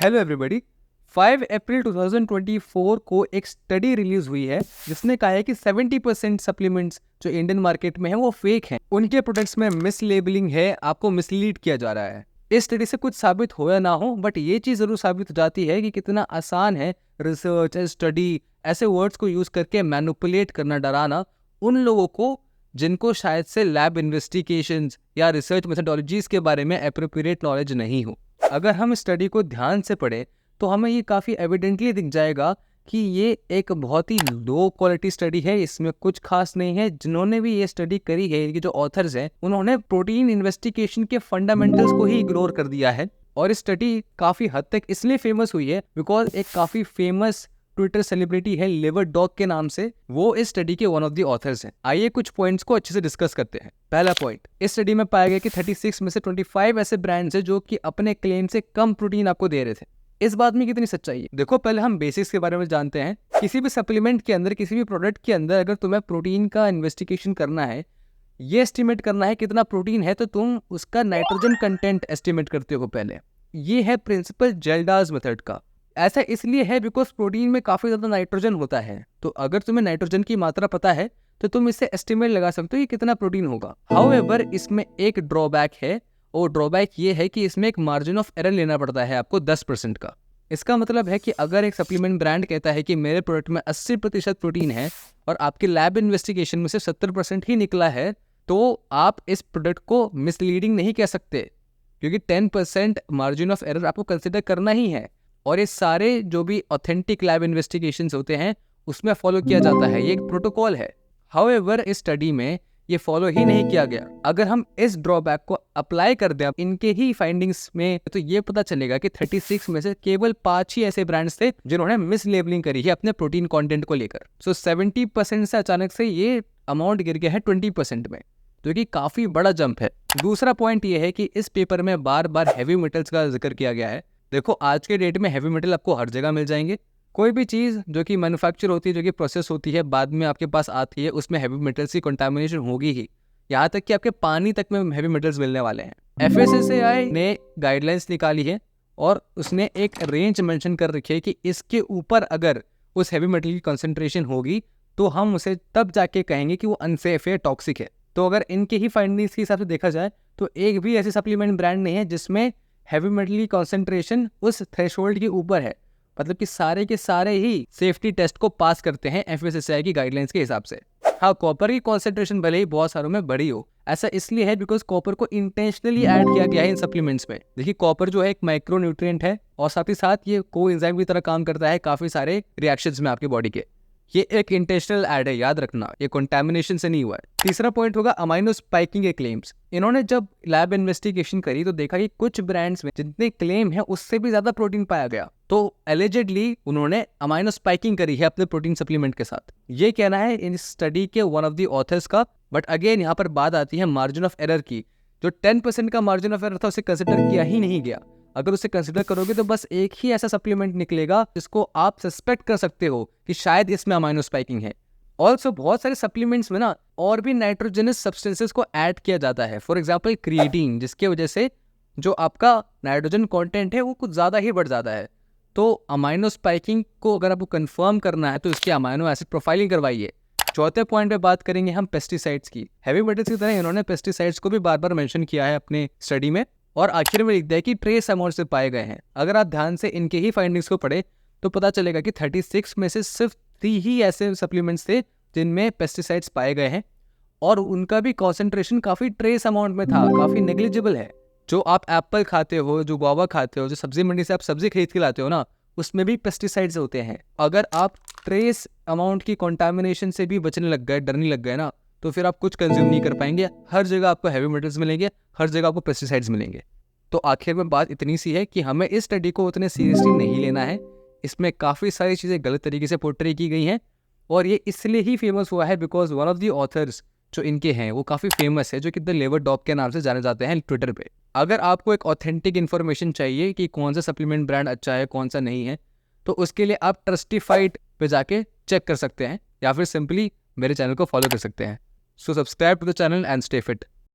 Hello everybody. 5 अप्रैल 2024 को एक study release हुई है जिसने कहा है कि 70% सप्लीमेंट्स जो इंडियन मार्केट में है वो फेक हैं। उनके प्रोडक्ट्स में मिसलेबलिंग है, आपको मिसलीड किया जा रहा है। इस स्टडी से कुछ साबित हो या ना हो, बट ये चीज़ जरूर साबित हो जाती है कि कितना आसान है रिसर्च, स्टडी, ऐसे वर्ड्स को यूज करके मैनिपुलेट करना, डराना उन लोगों को जिनको शायद से लैब इन्वेस्टिगेशंस या रिसर्च मेथडोलॉजीज के बारे में एप्रोप्रिएट नॉलेज नहीं हो। अगर हम स्टडी को ध्यान से पढ़ें तो हमें ये काफ़ी एविडेंटली दिख जाएगा कि ये एक बहुत ही लो क्वालिटी स्टडी है, इसमें कुछ खास नहीं है। जिन्होंने भी ये स्टडी करी है, ये जो ऑथर्स हैं, उन्होंने प्रोटीन इन्वेस्टिगेशन के फंडामेंटल्स को ही इग्नोर कर दिया है। और इस स्टडी काफ़ी हद तक इसलिए फेमस हुई है बिकॉज एक काफ़ी फेमस ट्विटर सेलिब्रिटी है लिवर डॉग के नाम से, वो इस स्टडी के वन ऑफ द ऑथर्स हैं। आइए कुछ पॉइंट्स को अच्छे से डिस्कस करते हैं। पहला पॉइंट, इस स्टडी में पाया गया कि 36 में से 25 ऐसे ब्रांड्स हैं जो कि अपने क्लेम से कम प्रोटीन आपको दे रहे थे। इस बात में कितनी सच्चाई है? देखो, पहले हम बेसिक्स के बारे में जानते हैं। किसी भी सप्लीमेंट के अंदर, किसी भी प्रोडक्ट के अंदर अगर तुम्हें प्रोटीन का इन्वेस्टिगेशन करना है, ये एस्टिमेट करना है कितना प्रोटीन है, तो तुम उसका नाइट्रोजन कंटेंट एस्टिमेट करते हो पहले। ये है प्रिंसिपल जेल्डास मेथड का। ऐसा इसलिए है बिकॉज प्रोटीन में काफ़ी ज़्यादा नाइट्रोजन होता है, तो अगर तुम्हें नाइट्रोजन की मात्रा पता है तो तुम इससे एस्टिमेट लगा सकते हो कि कितना प्रोटीन होगा। हाउएवर, इसमें एक ड्रॉबैक है, और ड्रॉबैक ये है कि इसमें एक मार्जिन ऑफ एरर लेना पड़ता है आपको 10% का। इसका मतलब है कि अगर एक सप्लीमेंट ब्रांड कहता है कि मेरे प्रोडक्ट में 80% प्रोटीन है और आपके लैब इन्वेस्टिगेशन में सिर्फ 70% ही निकला है, तो आप इस प्रोडक्ट को मिसलीडिंग नहीं कह सकते, क्योंकि 10% मार्जिन ऑफ एरर आपको कंसिडर करना ही है। और ये सारे जो भी ऑथेंटिक लैब इन्वेस्टिगेशंस होते हैं उसमें फॉलो किया जाता है, ये एक प्रोटोकॉल है। हाउएवर, इस स्टडी में ये फॉलो ही नहीं किया गया। अगर हम इस ड्रॉबैक को अप्लाई कर दें इनके ही फाइंडिंग्स में, तो ये पता चलेगा कि 36 में से केवल 5 ही ऐसे ब्रांड्स थे जिन्होंने मिसलेबलिंग करी है अपने प्रोटीन कंटेंट को लेकर। सो 70% से अचानक से ये अमाउंट गिर गया है 20% में, जो कि काफी बड़ा जंप है। दूसरा पॉइंट ये है कि इस पेपर में बार बार हैवी मेटल्स का जिक्र किया गया है। देखो, आज के डेट में हैवी मेटल आपको हर जगह मिल जाएंगे। कोई भी चीज़ जो कि मैन्युफैक्चर होती है, जो कि प्रोसेस होती है, बाद में आपके पास आती है, उसमें हैवी मेटल्स की कंटामिनेशन होगी ही। यहाँ तक कि आपके पानी तक में हैवी मेटल्स मिलने वाले हैं। FSSAI ने गाइडलाइंस निकाली है और उसने एक रेंज मेंशन कर रखी है कि इसके ऊपर अगर उस हैवी मेटल की कंसंट्रेशन होगी तो हम उसे तब जाके कहेंगे कि वो अनसेफ है, टॉक्सिक है। तो अगर इनके ही फाइंडिंग्स के हिसाब से देखा जाए तो एक भी ऐसी सप्लीमेंट ब्रांड नहीं है जिसमें हैवी मेटल की कॉन्सेंट्रेशन उस थ्रेशोल्ड के ऊपर है। मतलब कि सारे के सारे ही सेफ्टी टेस्ट को पास करते हैं FSSAI की गाइडलाइंस के हिसाब से। हाँ, कॉपर की कॉन्सेंट्रेशन भले ही बहुत सारों में बड़ी हो, ऐसा इसलिए है बिकॉज कॉपर को इंटेंशनली ऐड किया गया है इन सप्लीमेंट्स में। देखिए, कॉपर जो है एक माइक्रो न्यूट्रिएंट है और साथ ही साथ ये कोएंजाइम की तरह काम करता है काफी सारे रिएक्शंस में आपकी बॉडी के। ये एक इंटेंशनल ऐड है, याद रखना, ये कंटामिनेशन से नहीं हुआ है। तीसरा पॉइंट होगा अमाइनो स्पाइकिंग के क्लेम्स। इन्होंने जब लैब इन्वेस्टिगेशन करी तो देखा कि कुछ ब्रांड्स में जितने क्लेम है उससे भी ज्यादा प्रोटीन पाया गया, तो एलिजिडली उन्होंने अमाइनो स्पाइकिंग करी है अपने प्रोटीन सप्लीमेंट के साथ। ये कहना है इन स्टडी के वन ऑफ द ऑथर्स का। बट अगेन यहाँ पर बात आती है मार्जिन ऑफ एरर की। जो 10% का मार्जिन ऑफ एरर था उसे कंसिडर किया ही नहीं गया। अगर उसे कंसिडर करोगे तो बस एक ही ऐसा सप्लीमेंट निकलेगा जिसको आप सस्पेक्ट कर सकते हो कि शायद इसमें अमाइनो स्पाइकिंग है। ऑल्सो बहुत सारे सप्लीमेंट्स में ना और भी नाइट्रोजनस सब्सटेंसेस को ऐड किया जाता है, फॉर एग्जाम्पल क्रिएटिन, जिसके वजह से जो आपका नाइट्रोजन कॉन्टेंट है वो कुछ ज़्यादा ही बढ़ जाता है। तो अमाइनो स्पाइकिंग को अगर आपको कंफर्म करना है तो इसकी अमाइनो एसिड प्रोफाइलिंग करवाइए। चौथे पॉइंट पे बात करेंगे हम पेस्टिसाइड्स की। हैवी मेटल्स की तरह इन्होंने पेस्टिसाइड्स को भी बार बार मेंशन किया है अपने स्टडी में, और आखिर में लिखता है कि ट्रेस अमाउंट से पाए गए हैं। अगर आप ध्यान से इनके ही फाइंडिंग्स को पढ़े तो पता चलेगा कि 36 में से सिर्फ 3 ही ऐसे सप्लीमेंट्स थे जिनमें पेस्टिसाइड्स पाए गए हैं, और उनका भी कॉन्सेंट्रेशन काफ़ी ट्रेस अमाउंट में था, काफ़ी नेग्लिजिबल है। जो आप एप्पल खाते हो, जो गुआवा खाते हो, जो सब्जी मंडी से आप सब्जी खरीद के लाते हो ना, उसमें भी पेस्टिसाइड्स होते हैं। अगर आप ट्रेस अमाउंट की कंटामिनेशन से भी बचने लग गए, डरने लग गए ना, तो फिर आप कुछ कंज्यूम नहीं कर पाएंगे। हर जगह आपको हैवी मेटल्स मिलेंगे, हर जगह आपको पेस्टिसाइड्स मिलेंगे। तो आखिर में बात इतनी सी है कि हमें इस स्टडी को उतने सीरियसली नहीं लेना है। इसमें काफ़ी सारी चीज़ें गलत तरीके से पोर्ट्रे की गई हैं, और ये इसलिए ही फेमस हुआ है because one of the author's जो इनके हैं वो काफ़ी फेमस है, जो कि द लिवर डॉग के नाम से जाने जाते हैं ट्विटर पे। अगर आपको एक ऑथेंटिक इन्फॉर्मेशन चाहिए कि कौन सा सप्लीमेंट ब्रांड अच्छा है, कौन सा नहीं है, तो उसके लिए आप ट्रस्टिफाइड पे जाके चेक कर सकते हैं, या फिर सिंपली मेरे चैनल को फॉलो कर सकते हैं। So subscribe to the channel and stay fit.